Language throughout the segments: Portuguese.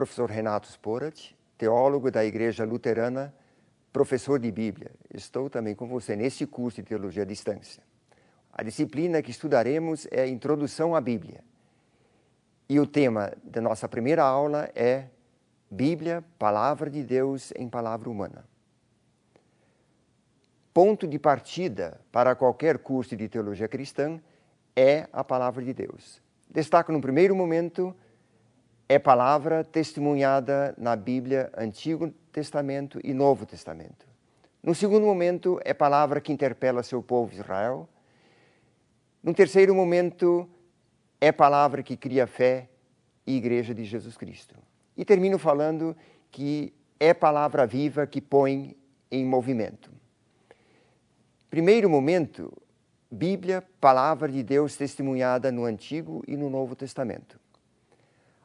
professor Renato Sporat, teólogo da Igreja Luterana, professor de Bíblia. Estou também com você neste curso de Teologia à Distância. A disciplina que estudaremos é a Introdução à Bíblia. E o tema da nossa primeira aula é Bíblia, Palavra de Deus em Palavra Humana. Ponto de partida para qualquer curso de Teologia Cristã é a Palavra de Deus. Destaco no primeiro momento, é palavra testemunhada na Bíblia, Antigo Testamento e Novo Testamento. No segundo momento, é palavra que interpela seu povo Israel. No terceiro momento, é palavra que cria fé e Igreja de Jesus Cristo. E termino falando que é palavra viva que põe em movimento. Primeiro momento, Bíblia, palavra de Deus testemunhada no Antigo e no Novo Testamento.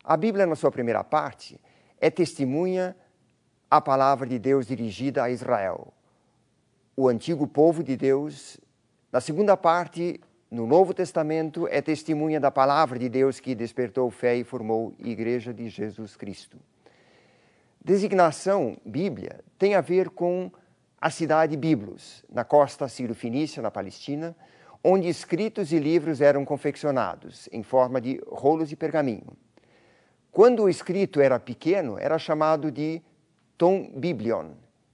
A Bíblia, na sua primeira parte, é testemunha a palavra de Deus dirigida a Israel, o antigo povo de Deus. Na segunda parte, no Novo Testamento, é testemunha da palavra de Deus que despertou fé e formou a Igreja de Jesus Cristo. Designação Bíblia tem a ver com a cidade Biblos, na costa sírio-fenícia, na Palestina, onde escritos e livros eram confeccionados em forma de rolos de pergaminho. Quando o escrito era pequeno, era chamado de ton biblion,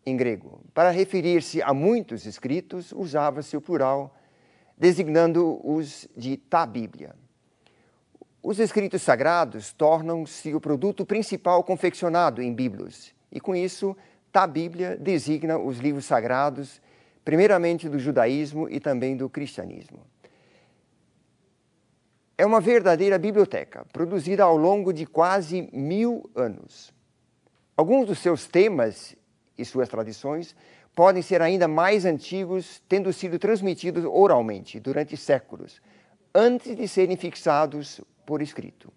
em grego. Para referir-se a muitos escritos, usava-se o plural, designando-os de ta Bíblia. Os escritos sagrados tornam-se o produto principal confeccionado em Biblos, e com isso, ta Bíblia designa os livros sagrados, primeiramente do judaísmo e também do cristianismo. É uma verdadeira biblioteca, produzida ao longo de quase 1000 anos. Alguns dos seus temas e suas tradições podem ser ainda mais antigos, tendo sido transmitidos oralmente durante séculos, antes de serem fixados por escrito.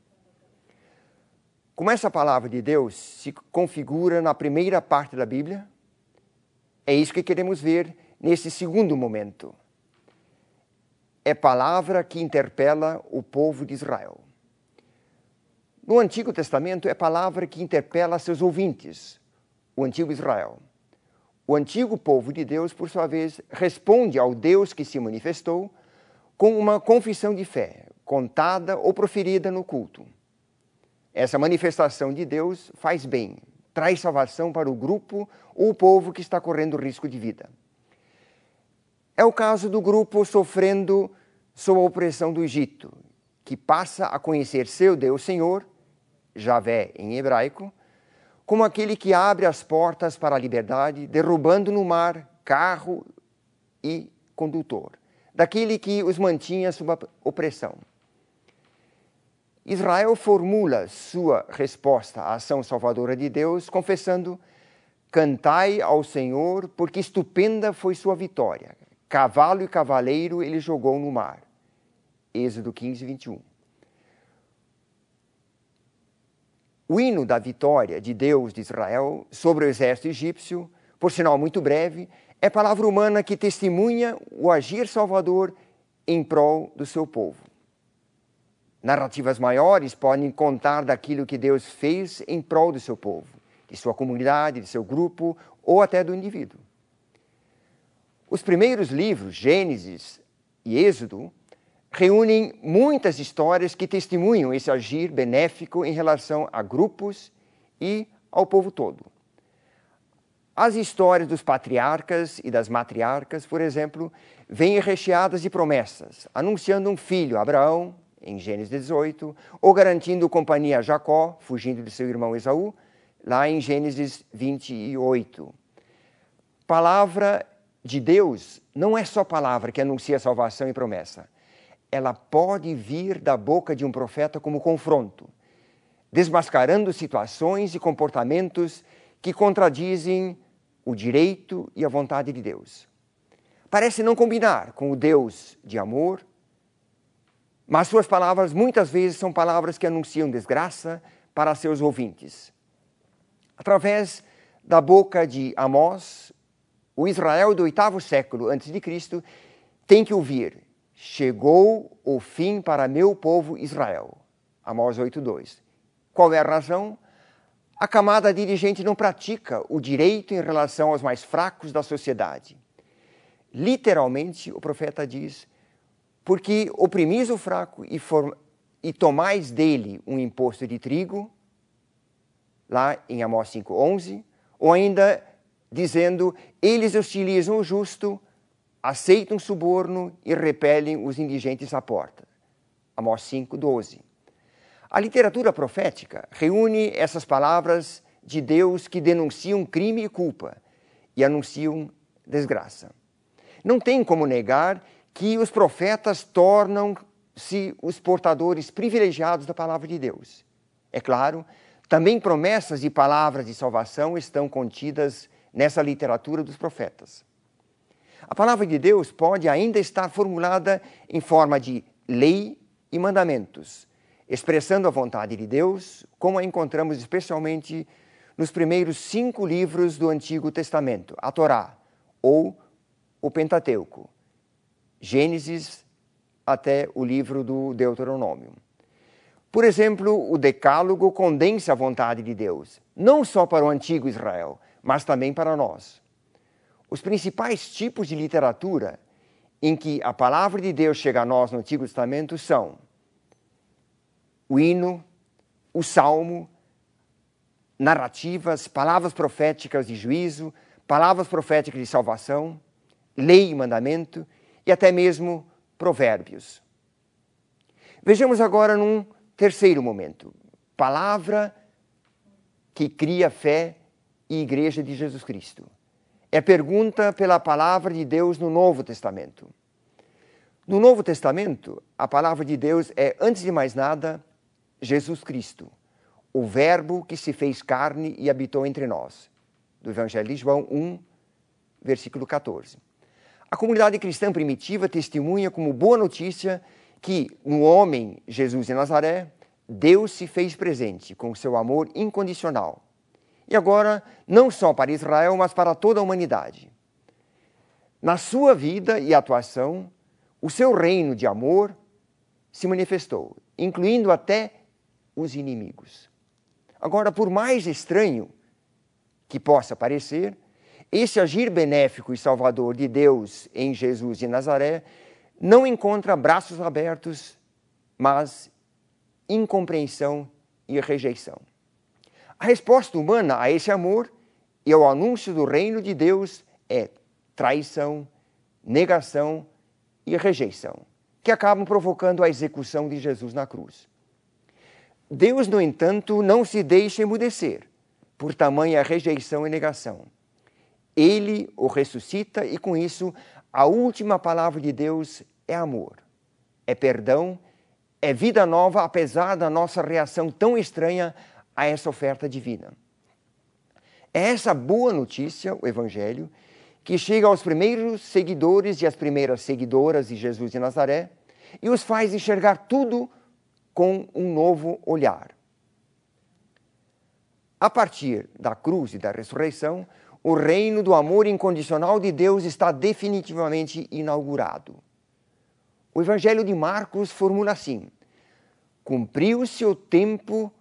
Como essa palavra de Deus se configura na primeira parte da Bíblia, é isso que queremos ver nesse segundo momento. É palavra que interpela o povo de Israel. No Antigo Testamento, é palavra que interpela seus ouvintes, o antigo Israel. O antigo povo de Deus, por sua vez, responde ao Deus que se manifestou com uma confissão de fé, contada ou proferida no culto. Essa manifestação de Deus faz bem, traz salvação para o grupo ou o povo que está correndo risco de vida. É o caso do grupo sofrendo sob a opressão do Egito, que passa a conhecer seu Deus Senhor, Javé em hebraico, como aquele que abre as portas para a liberdade, derrubando no mar carro e condutor, daquele que os mantinha sob a opressão. Israel formula sua resposta à ação salvadora de Deus, confessando: cantai ao Senhor, porque estupenda foi sua vitória. Cavalo e cavaleiro ele jogou no mar. Êxodo 15, 21. O hino da vitória de Deus de Israel sobre o exército egípcio, por sinal muito breve, é palavra humana que testemunha o agir salvador em prol do seu povo. Narrativas maiores podem contar daquilo que Deus fez em prol do seu povo, de sua comunidade, de seu grupo ou até do indivíduo. Os primeiros livros, Gênesis e Êxodo, reúnem muitas histórias que testemunham esse agir benéfico em relação a grupos e ao povo todo. As histórias dos patriarcas e das matriarcas, por exemplo, vêm recheadas de promessas, anunciando um filho, Abraão, em Gênesis 18, ou garantindo companhia a Jacó, fugindo de seu irmão Esaú, lá em Gênesis 28. Palavra de Deus não é só palavra que anuncia salvação e promessa. Ela pode vir da boca de um profeta como confronto, desmascarando situações e comportamentos que contradizem o direito e a vontade de Deus. Parece não combinar com o Deus de amor, mas suas palavras muitas vezes são palavras que anunciam desgraça para seus ouvintes. Através da boca de Amós, o Israel do 8º século a.C. tem que ouvir: chegou o fim para meu povo Israel. Amós 8:2. Qual é a razão? A camada dirigente não pratica o direito em relação aos mais fracos da sociedade. Literalmente, o profeta diz, porque oprimis o fraco e tomais dele um imposto de trigo, lá em Amós 5:11, ou ainda dizendo, eles hostilizam o justo, aceitam suborno e repelem os indigentes à porta. Amós 5:12. A literatura profética reúne essas palavras de Deus que denunciam crime e culpa e anunciam desgraça. Não tem como negar que os profetas tornam-se os portadores privilegiados da palavra de Deus. É claro, também promessas e palavras de salvação estão contidas nessa literatura dos profetas. A palavra de Deus pode ainda estar formulada em forma de lei e mandamentos, expressando a vontade de Deus, como a encontramos especialmente nos primeiros 5 livros do Antigo Testamento, a Torá, ou o Pentateuco, Gênesis até o livro do Deuteronômio. Por exemplo, o Decálogo condensa a vontade de Deus, não só para o antigo Israel, mas também para nós. Os principais tipos de literatura em que a palavra de Deus chega a nós no Antigo Testamento são o hino, o salmo, narrativas, palavras proféticas de juízo, palavras proféticas de salvação, lei e mandamento e até mesmo provérbios. Vejamos agora num terceiro momento, palavra que cria fé e igreja de Jesus Cristo. É pergunta pela palavra de Deus no Novo Testamento. No Novo Testamento, a palavra de Deus é, antes de mais nada, Jesus Cristo, o Verbo que se fez carne e habitou entre nós, do Evangelho de João 1, versículo 14. A comunidade cristã primitiva testemunha como boa notícia que, no homem Jesus de Nazaré, Deus se fez presente com seu amor incondicional. E agora, não só para Israel, mas para toda a humanidade. Na sua vida e atuação, o seu reino de amor se manifestou, incluindo até os inimigos. Agora, por mais estranho que possa parecer, esse agir benéfico e salvador de Deus em Jesus de Nazaré não encontra braços abertos, mas incompreensão e rejeição. A resposta humana a esse amor e ao anúncio do reino de Deus é traição, negação e rejeição, que acabam provocando a execução de Jesus na cruz. Deus, no entanto, não se deixa emudecer por tamanha rejeição e negação. Ele o ressuscita e, com isso, a última palavra de Deus é amor, é perdão, é vida nova, apesar da nossa reação tão estranha a essa oferta divina. É essa boa notícia, o Evangelho, que chega aos primeiros seguidores e às primeiras seguidoras de Jesus de Nazaré e os faz enxergar tudo com um novo olhar. A partir da cruz e da ressurreição, o reino do amor incondicional de Deus está definitivamente inaugurado. O Evangelho de Marcos formula assim: cumpriu-se o tempo,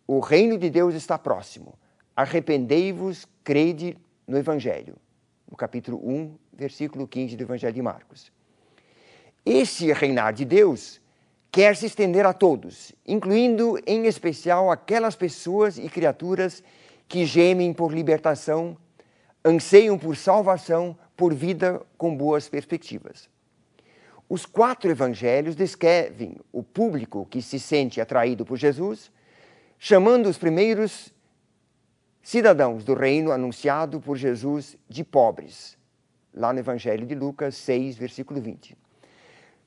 o reino de Deus está próximo. Arrependei-vos, crede no Evangelho. No capítulo 1, versículo 15 do Evangelho de Marcos. Esse reinar de Deus quer se estender a todos, incluindo em especial aquelas pessoas e criaturas que gemem por libertação, anseiam por salvação, por vida com boas perspectivas. Os 4 evangelhos descrevem o público que se sente atraído por Jesus, chamando os primeiros cidadãos do reino anunciado por Jesus de pobres, lá no Evangelho de Lucas 6, versículo 20.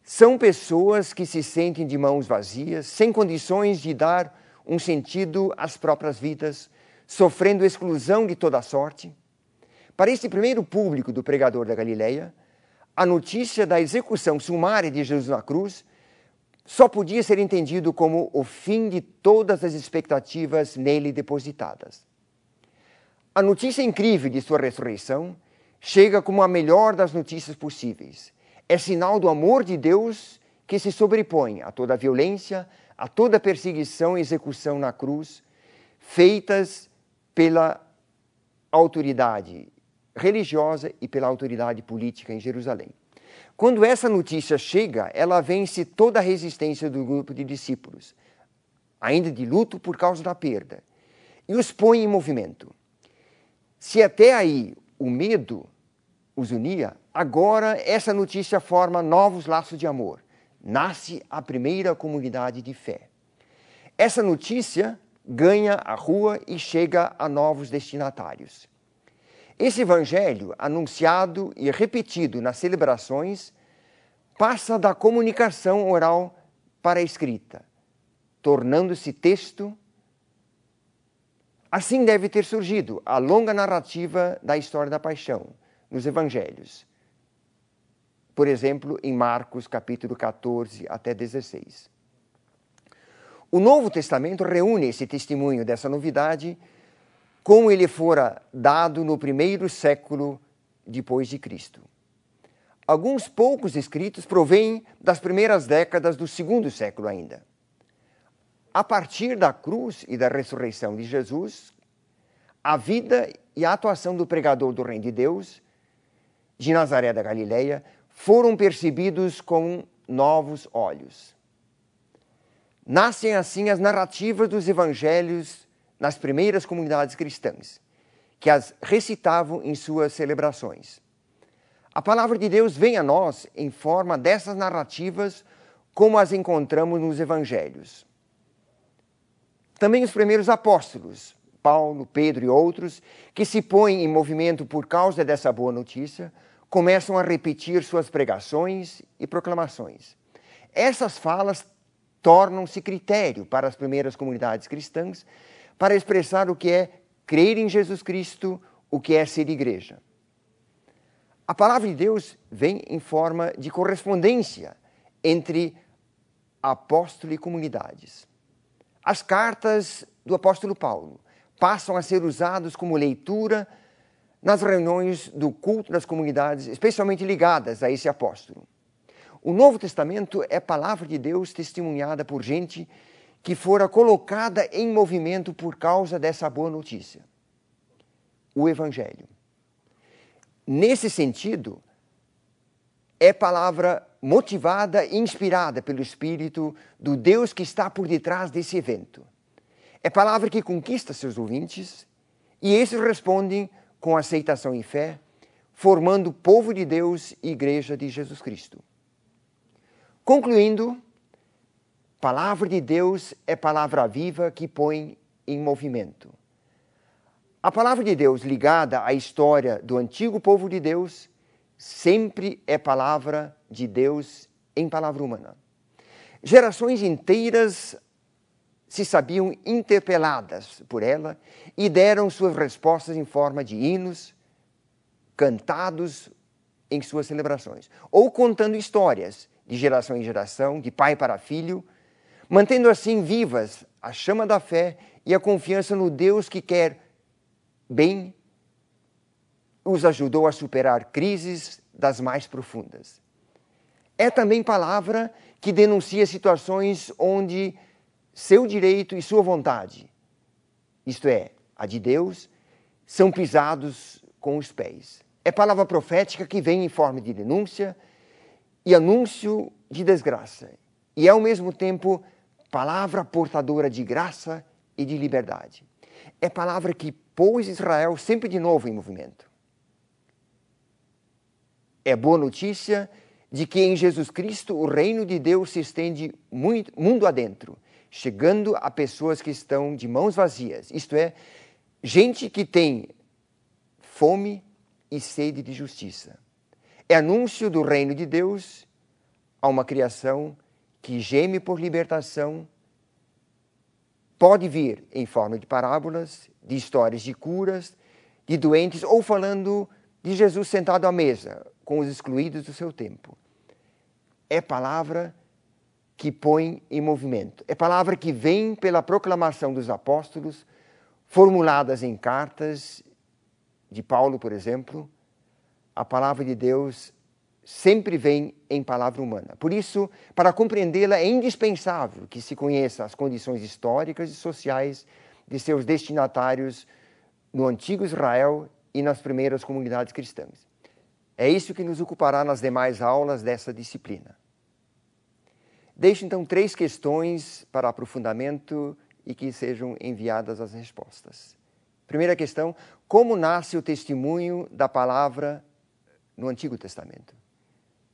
São pessoas que se sentem de mãos vazias, sem condições de dar um sentido às próprias vidas, sofrendo exclusão de toda sorte. Para esse primeiro público do pregador da Galileia, a notícia da execução sumária de Jesus na cruz só podia ser entendido como o fim de todas as expectativas nele depositadas. A notícia incrível de sua ressurreição chega como a melhor das notícias possíveis. É sinal do amor de Deus que se sobrepõe a toda violência, a toda perseguição e execução na cruz, feitas pela autoridade religiosa e pela autoridade política em Jerusalém. Quando essa notícia chega, ela vence toda a resistência do grupo de discípulos, ainda de luto por causa da perda, e os põe em movimento. Se até aí o medo os unia, agora essa notícia forma novos laços de amor. Nasce a primeira comunidade de fé. Essa notícia ganha a rua e chega a novos destinatários. Esse evangelho, anunciado e repetido nas celebrações, passa da comunicação oral para a escrita, tornando-se texto. Assim deve ter surgido a longa narrativa da história da paixão nos evangelhos. Por exemplo, em Marcos, capítulo 14 até 16. O Novo Testamento reúne esse testemunho dessa novidade como ele fora dado no primeiro século depois de Cristo. Alguns poucos escritos provêm das primeiras décadas do segundo século ainda. A partir da cruz e da ressurreição de Jesus, a vida e a atuação do pregador do Reino de Deus, de Nazaré da Galileia, foram percebidos com novos olhos. Nascem assim as narrativas dos evangelhos nas primeiras comunidades cristãs, que as recitavam em suas celebrações. A palavra de Deus vem a nós em forma dessas narrativas, como as encontramos nos evangelhos. Também os primeiros apóstolos, Paulo, Pedro e outros, que se põem em movimento por causa dessa boa notícia, começam a repetir suas pregações e proclamações. Essas falas tornam-se critério para as primeiras comunidades cristãs para expressar o que é crer em Jesus Cristo, o que é ser igreja. A palavra de Deus vem em forma de correspondência entre apóstolo e comunidades. As cartas do apóstolo Paulo passam a ser usadas como leitura nas reuniões do culto das comunidades, especialmente ligadas a esse apóstolo. O Novo Testamento é palavra de Deus testemunhada por gente que fora colocada em movimento por causa dessa boa notícia. O Evangelho. Nesse sentido, é palavra motivada e inspirada pelo Espírito do Deus que está por detrás desse evento. É palavra que conquista seus ouvintes e esses respondem com aceitação e fé, formando povo de Deus e igreja de Jesus Cristo. Concluindo, palavra de Deus é palavra viva que põe em movimento. A palavra de Deus ligada à história do antigo povo de Deus sempre é palavra de Deus em palavra humana. Gerações inteiras se sabiam interpeladas por ela e deram suas respostas em forma de hinos cantados em suas celebrações, ou contando histórias de geração em geração, de pai para filho, mantendo assim vivas a chama da fé e a confiança no Deus que quer bem, os ajudou a superar crises das mais profundas. É também palavra que denuncia situações onde seu direito e sua vontade, isto é, a de Deus, são pisados com os pés. É palavra profética que vem em forma de denúncia e anúncio de desgraça. E é, ao mesmo tempo, palavra portadora de graça e de liberdade. É palavra que pôs Israel sempre de novo em movimento. É boa notícia de que em Jesus Cristo o reino de Deus se estende mundo adentro, chegando a pessoas que estão de mãos vazias, isto é, gente que tem fome e sede de justiça. É anúncio do reino de Deus a uma criação que geme por libertação. Pode vir em forma de parábolas, de histórias de curas, de doentes, ou falando de Jesus sentado à mesa com os excluídos do seu tempo. É palavra que põe em movimento. É palavra que vem pela proclamação dos apóstolos, formuladas em cartas de Paulo, por exemplo. A palavra de Deus sempre vem em palavra humana. Por isso, para compreendê-la, é indispensável que se conheça as condições históricas e sociais de seus destinatários no antigo Israel e nas primeiras comunidades cristãs. É isso que nos ocupará nas demais aulas dessa disciplina. Deixo então 3 questões para aprofundamento e que sejam enviadas as respostas. Primeira questão: como nasce o testemunho da palavra no Antigo Testamento?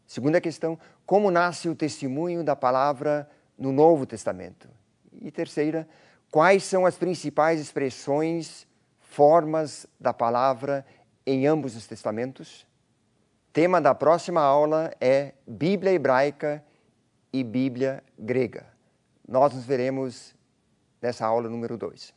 Segunda questão: como nasce o testemunho da palavra no Novo Testamento? E terceira: quais são as principais expressões, formas da palavra em ambos os testamentos? Tema da próxima aula é Bíblia hebraica e Bíblia grega. Nós nos veremos nessa aula número 2.